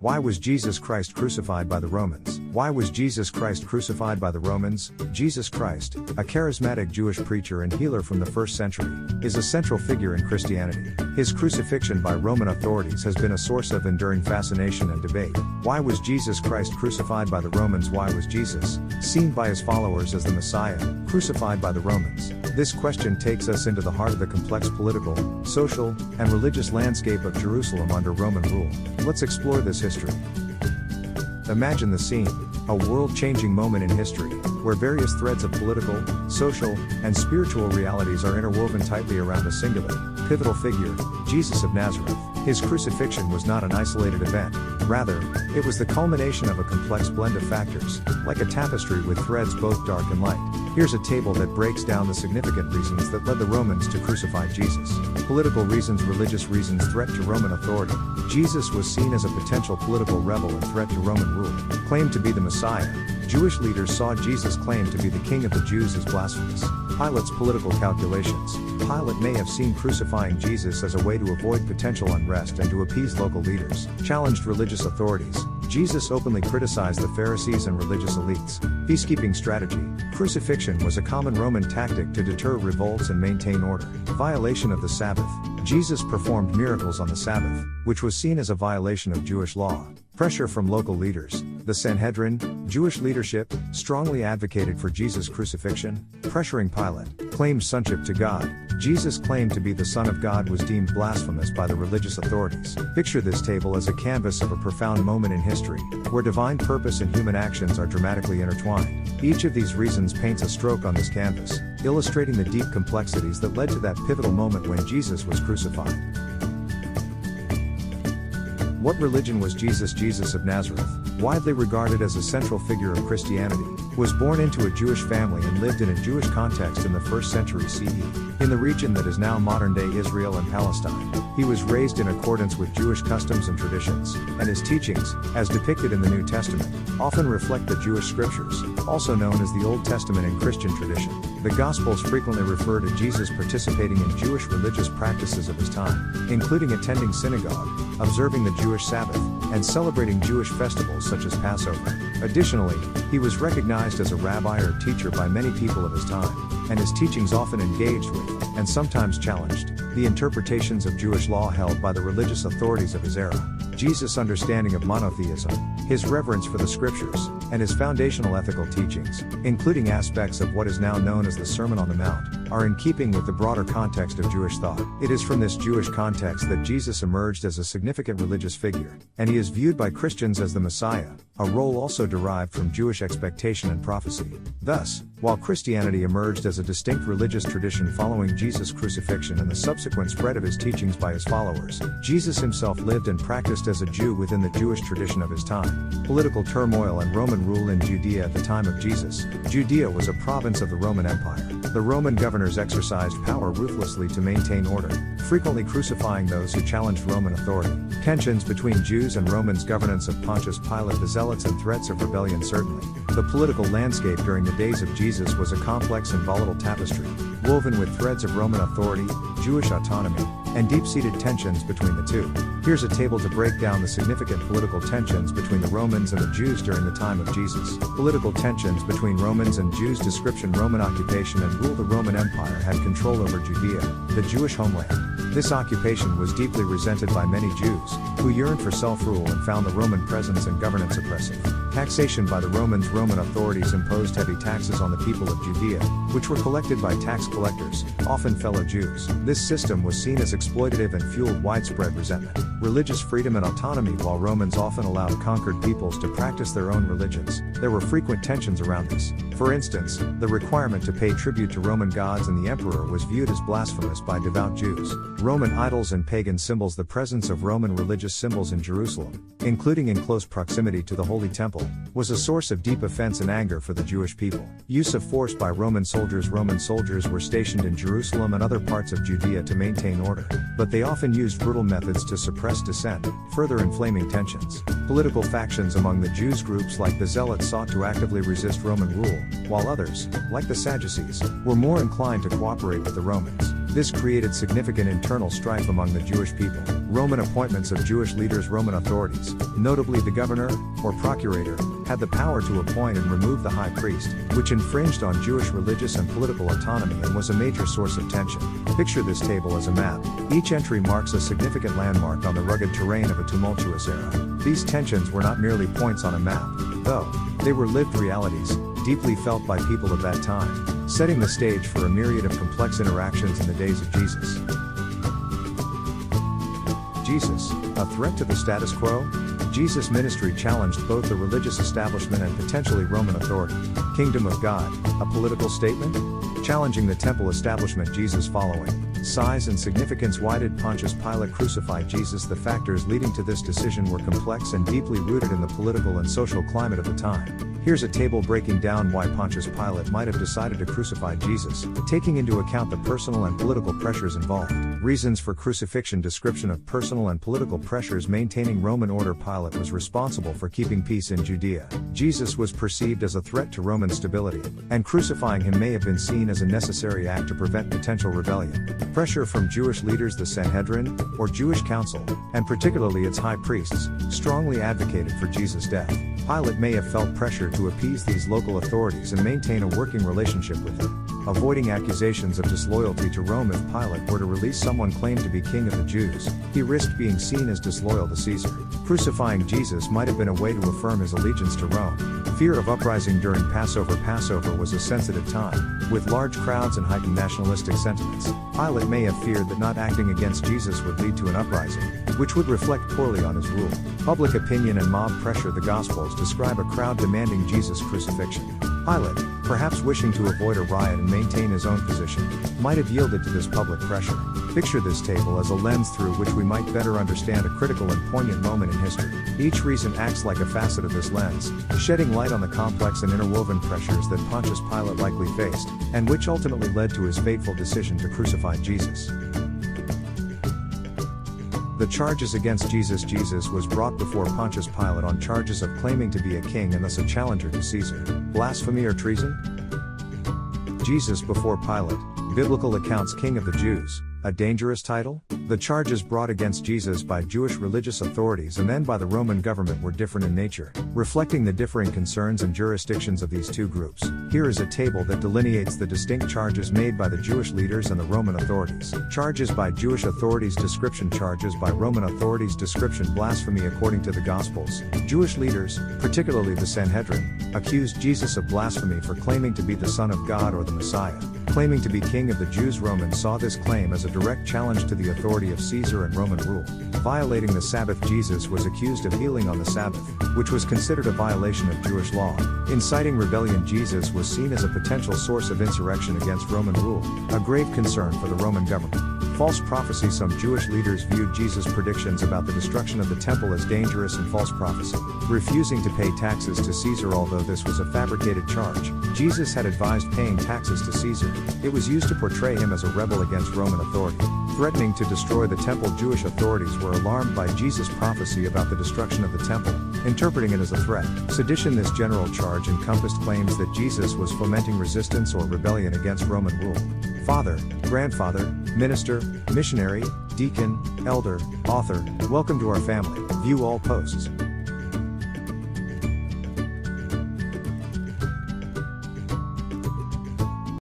Why was Jesus Christ crucified by the Romans? Why was Jesus Christ crucified by the Romans? Jesus Christ, a charismatic Jewish preacher and healer from the 1st century, is a central figure in Christianity. His crucifixion by Roman authorities has been a source of enduring fascination and debate. Why was Jesus Christ crucified by the Romans? Why was Jesus, seen by his followers as the Messiah, crucified by the Romans? This question takes us into the heart of the complex political, social, and religious landscape of Jerusalem under Roman rule. Let's explore this history. Imagine the scene, a world-changing moment in history, where various threads of political, social, and spiritual realities are interwoven tightly around a singular, pivotal figure, Jesus of Nazareth. His crucifixion was not an isolated event, rather, it was the culmination of a complex blend of factors, like a tapestry with threads both dark and light. Here's a table that breaks down the significant reasons that led the Romans to crucify Jesus. Political reasons, religious reasons, threat to Roman authority. Jesus was seen as a potential political rebel and threat to Roman rule. Claimed to be the Messiah, Jewish leaders saw Jesus' claim to be the King of the Jews as blasphemous. Pilate's political calculations. Pilate may have seen crucifying Jesus as a way to avoid potential unrest and to appease local leaders. Challenged religious authorities. Jesus openly criticized the Pharisees and religious elites. Peacekeeping strategy. Crucifixion was a common Roman tactic to deter revolts and maintain order. Violation of the Sabbath. Jesus performed miracles on the Sabbath, which was seen as a violation of Jewish law. Pressure from local leaders. The Sanhedrin, Jewish leadership, strongly advocated for Jesus' crucifixion, pressuring Pilate, claimed sonship to God. Jesus' claim to be the Son of God was deemed blasphemous by the religious authorities. Picture this table as a canvas of a profound moment in history, where divine purpose and human actions are dramatically intertwined. Each of these reasons paints a stroke on this canvas, illustrating the deep complexities that led to that pivotal moment when Jesus was crucified. What religion was Jesus? Jesus of Nazareth, widely regarded as a central figure of Christianity, was born into a Jewish family and lived in a Jewish context in the 1st century CE, in the region that is now modern-day Israel and Palestine. He was raised in accordance with Jewish customs and traditions, and his teachings, as depicted in the New Testament, often reflect the Jewish scriptures, also known as the Old Testament in Christian tradition. The Gospels frequently refer to Jesus participating in Jewish religious practices of his time, including attending synagogue, observing the Jewish Sabbath, and celebrating Jewish festivals such as Passover. Additionally, he was recognized as a rabbi or teacher by many people of his time, and his teachings often engaged with, and sometimes challenged, the interpretations of Jewish law held by the religious authorities of his era. Jesus' understanding of monotheism, his reverence for the scriptures, and his foundational ethical teachings, including aspects of what is now known as the Sermon on the Mount, are in keeping with the broader context of Jewish thought. It is from this Jewish context that Jesus emerged as a significant religious figure, and he is viewed by Christians as the Messiah, a role also derived from Jewish expectation and prophecy. Thus, while Christianity emerged as a distinct religious tradition following Jesus' crucifixion and the subsequent spread of his teachings by his followers, Jesus himself lived and practiced as a Jew within the Jewish tradition of his time. Political turmoil and Roman rule in Judea at the time of Jesus. Judea was a province of the Roman Empire. The Roman governors exercised power ruthlessly to maintain order, frequently crucifying those who challenged Roman authority. Tensions between Jews and Romans, governance of Pontius Pilate, the Zealots, and threats of rebellion. Certainly, the political landscape during the days of Jesus was a complex and volatile tapestry, woven with threads of Roman authority, Jewish autonomy, and deep-seated tensions between the two. Here's a table to break down the significant political tensions between the Romans and the Jews during the time of Jesus. Political tensions between Romans and Jews. Description: Roman occupation and rule. The Roman Empire had control over Judea, the Jewish homeland. This occupation was deeply resented by many Jews, who yearned for self-rule and found the Roman presence and governance oppressive. Taxation by the Romans. Roman authorities imposed heavy taxes on the people of Judea, which were collected by tax collectors, often fellow Jews. This system was seen as exploitative and fueled widespread resentment. Religious freedom and autonomy. While Romans often allowed conquered peoples to practice their own religions, there were frequent tensions around this. For instance, the requirement to pay tribute to Roman gods and the emperor was viewed as blasphemous by devout Jews. Roman idols and pagan symbols. The presence of Roman religious symbols in Jerusalem, including in close proximity to the Holy Temple, was a source of deep offense and anger for the Jewish people. Use of force by Roman soldiers. Roman soldiers were stationed in Jerusalem and other parts of Judea to maintain order, but they often used brutal methods to suppress dissent, further inflaming tensions. Political factions among the Jews. Groups like the Zealots sought to actively resist Roman rule, while others, like the Sadducees, were more inclined to cooperate with the Romans. This created significant internal strife among the Jewish people. Roman appointments of Jewish leaders. Roman authorities, notably the governor, or procurator, had the power to appoint and remove the high priest, which infringed on Jewish religious and political autonomy and was a major source of tension. Picture this table as a map. Each entry marks a significant landmark on the rugged terrain of a tumultuous era. These tensions were not merely points on a map, though. They were lived realities, deeply felt by people of that time, setting the stage for a myriad of complex interactions in the days of Jesus. Jesus, a threat to the status quo? Jesus' ministry challenged both the religious establishment and potentially Roman authority. Kingdom of God, a political statement? Challenging the temple establishment. Jesus' following, size and significance. Why did Pontius Pilate crucify Jesus? The factors leading to this decision were complex and deeply rooted in the political and social climate of the time. Here's a table breaking down why Pontius Pilate might have decided to crucify Jesus, taking into account the personal and political pressures involved. Reasons for crucifixion. Description of personal and political pressures. Maintaining Roman order. Pilate was responsible for keeping peace in Judea. Jesus was perceived as a threat to Roman stability, and crucifying him may have been seen as a necessary act to prevent potential rebellion. Pressure from Jewish leaders. The Sanhedrin, or Jewish council, and particularly its high priests, strongly advocated for Jesus' death. Pilate may have felt pressure to appease these local authorities and maintain a working relationship with them. Avoiding accusations of disloyalty to Rome. If Pilate were to release someone claimed to be king of the Jews, he risked being seen as disloyal to Caesar. Crucifying Jesus might have been a way to affirm his allegiance to Rome. Fear of uprising during Passover. Passover was a sensitive time, with large crowds and heightened nationalistic sentiments. Pilate may have feared that not acting against Jesus would lead to an uprising, which would reflect poorly on his rule. Public opinion and mob pressure. The Gospels describe a crowd demanding Jesus' crucifixion. Pilate, perhaps wishing to avoid a riot and maintain his own position, might have yielded to this public pressure. Picture this table as a lens through which we might better understand a critical and poignant moment in history. Each reason acts like a facet of this lens, shedding light on the complex and interwoven pressures that Pontius Pilate likely faced, and which ultimately led to his fateful decision to crucify Jesus. The charges against Jesus. Jesus was brought before Pontius Pilate on charges of claiming to be a king and thus a challenger to Caesar. Blasphemy or treason? Jesus before Pilate, biblical accounts. King of the Jews, a dangerous title? The charges brought against Jesus by Jewish religious authorities and then by the Roman government were different in nature, reflecting the differing concerns and jurisdictions of these two groups. Here is a table that delineates the distinct charges made by the Jewish leaders and the Roman authorities. Charges by Jewish authorities. Description. Charges by Roman authorities. Description. Blasphemy. According to the Gospels, Jewish leaders, particularly the Sanhedrin, accused Jesus of blasphemy for claiming to be the Son of God or the Messiah. Claiming to be king of the Jews. Romans saw this claim as a direct challenge to the authority of Caesar and Roman rule. Violating the Sabbath. Jesus was accused of healing on the Sabbath, which was considered a violation of Jewish law. Inciting rebellion. Jesus was seen as a potential source of insurrection against Roman rule, a grave concern for the Roman government. False prophecy. Some Jewish leaders viewed Jesus' predictions about the destruction of the temple as dangerous and false prophecy. Refusing to pay taxes to Caesar. Although this was a fabricated charge, Jesus had advised paying taxes to Caesar. It was used to portray him as a rebel against Roman authority. Threatening to destroy the temple. Jewish authorities were alarmed by Jesus' prophecy about the destruction of the temple, interpreting it as a threat. Sedition. This general charge encompassed claims that Jesus was fomenting resistance or rebellion against Roman rule. Father, grandfather, minister, missionary, deacon, elder, author, welcome to our family. View all posts.